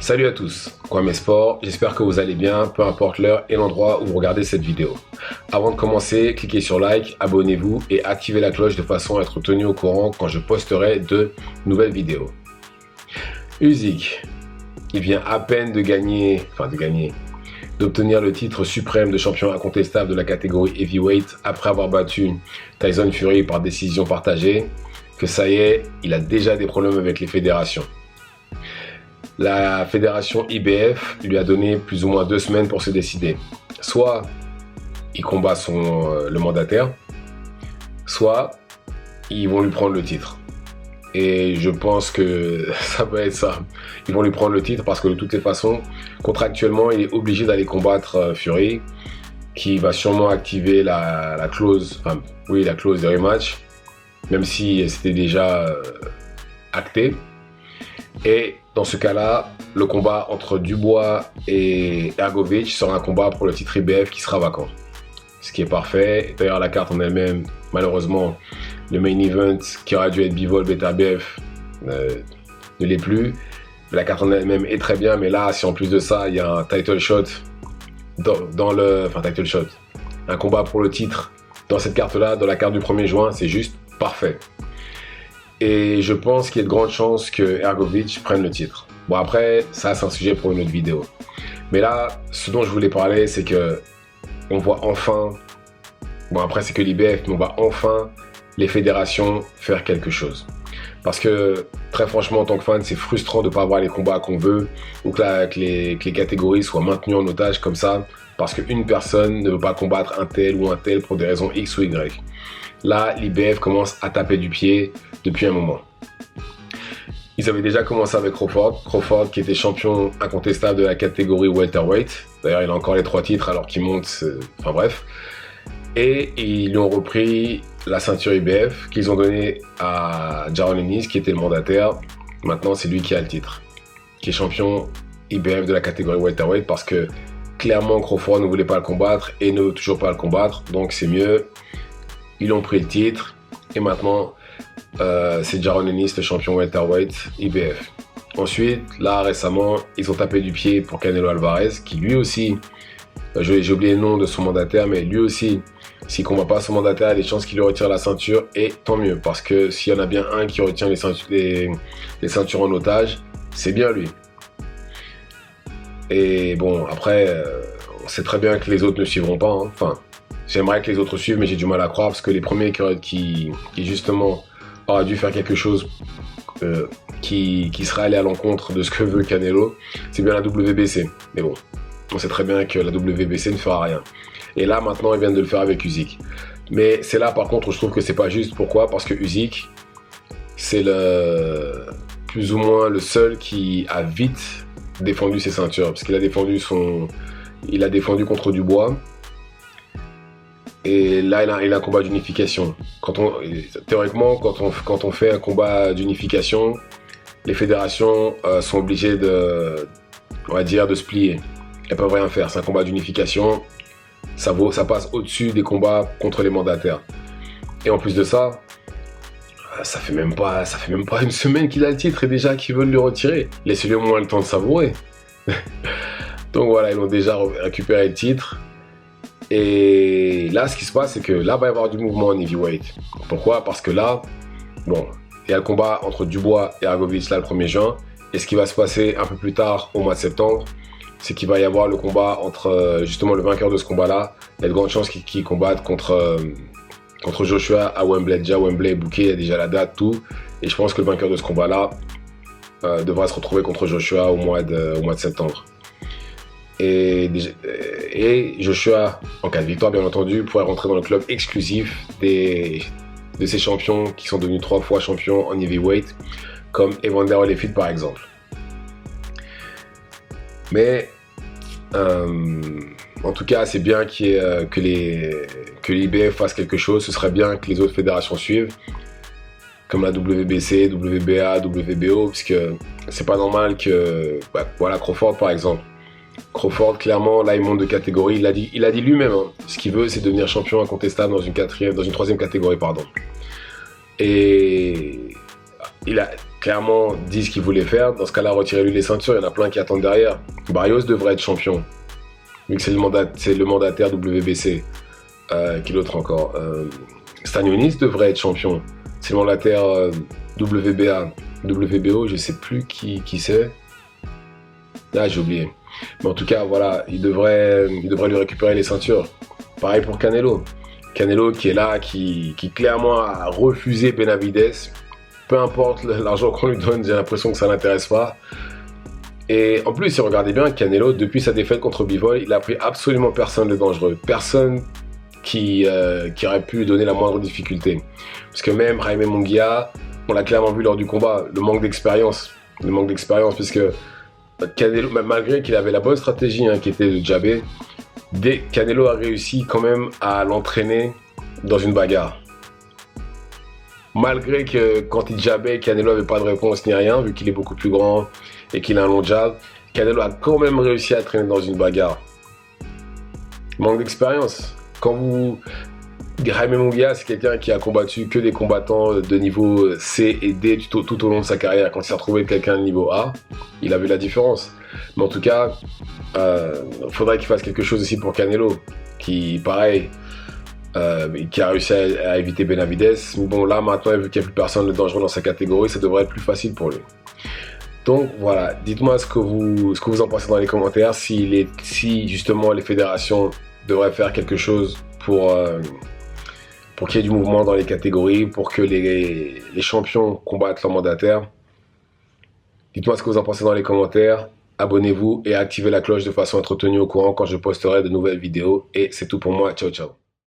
Salut à tous, Kwame Sport, j'espère que vous allez bien, peu importe l'heure et l'endroit où vous regardez cette vidéo. Avant de commencer, cliquez sur like, abonnez-vous et activez la cloche de façon à être tenu au courant quand je posterai de nouvelles vidéos. Usyk, il vient à peine d'obtenir le titre suprême de champion incontestable de la catégorie heavyweight après avoir battu Tyson Fury par décision partagée, que ça y est, il a déjà des problèmes avec les fédérations. La fédération IBF lui a donné plus ou moins 2 semaines pour se décider. Soit il combat le mandataire, soit ils vont lui prendre le titre. Et je pense que ça va être ça. Ils vont lui prendre le titre parce que de toutes les façons, contractuellement, il est obligé d'aller combattre Fury, qui va sûrement activer la clause de rematch, même si c'était déjà acté. Et dans ce cas-là, le combat entre Dubois et Hrgović sera un combat pour le titre IBF qui sera vacant. Ce qui est parfait. D'ailleurs, la carte en elle-même, malheureusement, le main event qui aurait dû être Bivol BetaBF ne l'est plus. La carte en elle-même est très bien, mais là, si en plus de ça, il y a un title shot un combat pour le titre dans cette carte-là, dans la carte du 1er juin, c'est juste parfait. Et je pense qu'il y a de grandes chances que Hrgović prenne le titre. Bon, après, ça, c'est un sujet pour une autre vidéo. Mais là, ce dont je voulais parler, c'est que on voit enfin, bon après c'est que l'IBF, mais on voit enfin les fédérations faire quelque chose. Parce que, très franchement, en tant que fan, c'est frustrant de ne pas avoir les combats qu'on veut, ou que les catégories soient maintenues en otage comme ça, parce qu'une personne ne veut pas combattre un tel ou un tel pour des raisons X ou Y. Là, l'IBF commence à taper du pied depuis un moment. Ils avaient déjà commencé avec Crawford qui était champion incontestable de la catégorie welterweight. D'ailleurs, il a encore les 3 titres alors qu'il monte, enfin bref. Et ils lui ont repris la ceinture IBF qu'ils ont donnée à Jaron Ennis qui était le mandataire. Maintenant, c'est lui qui a le titre, qui est champion IBF de la catégorie welterweight parce que clairement Crawford ne voulait pas le combattre et ne veut toujours pas le combattre, donc c'est mieux. Ils ont pris le titre et maintenant c'est Jaron Ennis, le champion welterweight IBF. Ensuite, là récemment, ils ont tapé du pied pour Canelo Alvarez, qui lui aussi, j'ai oublié le nom de son mandataire, mais lui aussi, s'il ne combat pas son mandataire, il y a des chances qu'il lui retire la ceinture, et tant mieux, parce que s'il y en a bien un qui retient les ceintures en otage, c'est bien lui. Et bon, après, on sait très bien que les autres ne suivront pas, hein. Enfin, j'aimerais que les autres suivent, mais j'ai du mal à croire, parce que les premiers qui justement auraient dû faire quelque chose qui serait allé à l'encontre de ce que veut Canelo, c'est bien la WBC. Mais bon, on sait très bien que la WBC ne fera rien. Et là, maintenant, ils viennent de le faire avec Usyk. Mais c'est là, par contre, où je trouve que c'est pas juste. Pourquoi ? Parce que Usyk, c'est plus ou moins le seul qui a vite défendu ses ceintures. Parce qu'il a défendu contre Dubois. Et là, il a un combat d'unification. Théoriquement, quand on fait un combat d'unification, les fédérations sont obligées de se plier. Elles peuvent rien faire. C'est un combat d'unification. Ça passe au-dessus des combats contre les mandataires. Et en plus de ça, ça fait même pas une semaine qu'il a le titre et déjà qu'ils veulent le retirer. Laissez-lui au moins le temps de savourer. Donc voilà, ils ont déjà récupéré le titre. Et là, ce qui se passe, c'est que là, va y avoir du mouvement en heavyweight. Pourquoi ? Parce que là, bon, il y a le combat entre Dubois et Hrgović là le 1er juin. Et ce qui va se passer un peu plus tard, au mois de septembre, c'est qu'il va y avoir le combat entre justement le vainqueur de ce combat-là. Il y a de grandes chances qu'il combatte contre Joshua à Wembley. Déjà, Wembley est booké, il y a déjà la date, tout. Et je pense que le vainqueur de ce combat-là devra se retrouver contre Joshua au mois de septembre. Et Joshua, en cas de victoire bien entendu, pourrait rentrer dans le club exclusif de ces champions qui sont devenus 3 fois champions en heavyweight, comme Evander Holyfield par exemple. Mais en tout cas, c'est bien que l'IBF fasse quelque chose. Ce serait bien que les autres fédérations suivent, comme la WBC, WBA, WBO, parce que c'est pas normal que, voilà, Crawford par exemple. Crawford, clairement, là, il monte de catégorie. Il a dit lui-même, hein, ce qu'il veut, c'est devenir champion incontestable dans une 3e catégorie, pardon. Et clairement dit ce qu'il voulait faire. Dans ce cas-là, retirez-lui les ceintures. Il y en a plein qui attendent derrière. Barrios devrait être champion, vu que c'est le mandataire WBC. Qui l'autre encore Stanionis devrait être champion. C'est le mandataire WBA. WBO, je sais plus qui c'est. Ah, j'ai oublié. Mais en tout cas, voilà, il devrait lui récupérer les ceintures. Pareil pour Canelo. Canelo qui est là, qui clairement a refusé Benavidez. Peu importe l'argent qu'on lui donne, j'ai l'impression que ça l'intéresse pas. Et en plus, si vous regardez bien, Canelo, depuis sa défaite contre Bivol, il a pris absolument personne de dangereux. Personne qui aurait pu lui donner la moindre difficulté. Parce que même Jaime Munguia, on l'a clairement vu lors du combat, le manque d'expérience. Puisque Canelo, malgré qu'il avait la bonne stratégie qui était de jabber, Canelo a réussi quand même à l'entraîner dans une bagarre. Malgré que quand il jabbait, Canelo n'avait pas de réponse ni rien, vu qu'il est beaucoup plus grand et qu'il a un long jab, Canelo a quand même réussi à traîner dans une bagarre. Manque d'expérience. Jaime Munguia, c'est quelqu'un qui a combattu que des combattants de niveau C et D tout au long de sa carrière. Quand il s'est retrouvé avec quelqu'un de niveau A, il a vu la différence. Mais en tout cas, faudrait qu'il fasse quelque chose aussi pour Canelo, qui, pareil, qui a réussi à éviter Benavidez. Mais bon, là, maintenant, vu qu'il n'y a plus personne de dangereux dans sa catégorie, ça devrait être plus facile pour lui. Donc voilà, dites-moi ce que vous en pensez dans les commentaires, si justement les fédérations devraient faire quelque chose pour qu'il y ait du mouvement dans les catégories, pour que les champions combattent leurs mandataires. Dites-moi ce que vous en pensez dans les commentaires. Abonnez-vous et activez la cloche de façon à être tenu au courant quand je posterai de nouvelles vidéos. Et c'est tout pour moi. Ciao, ciao.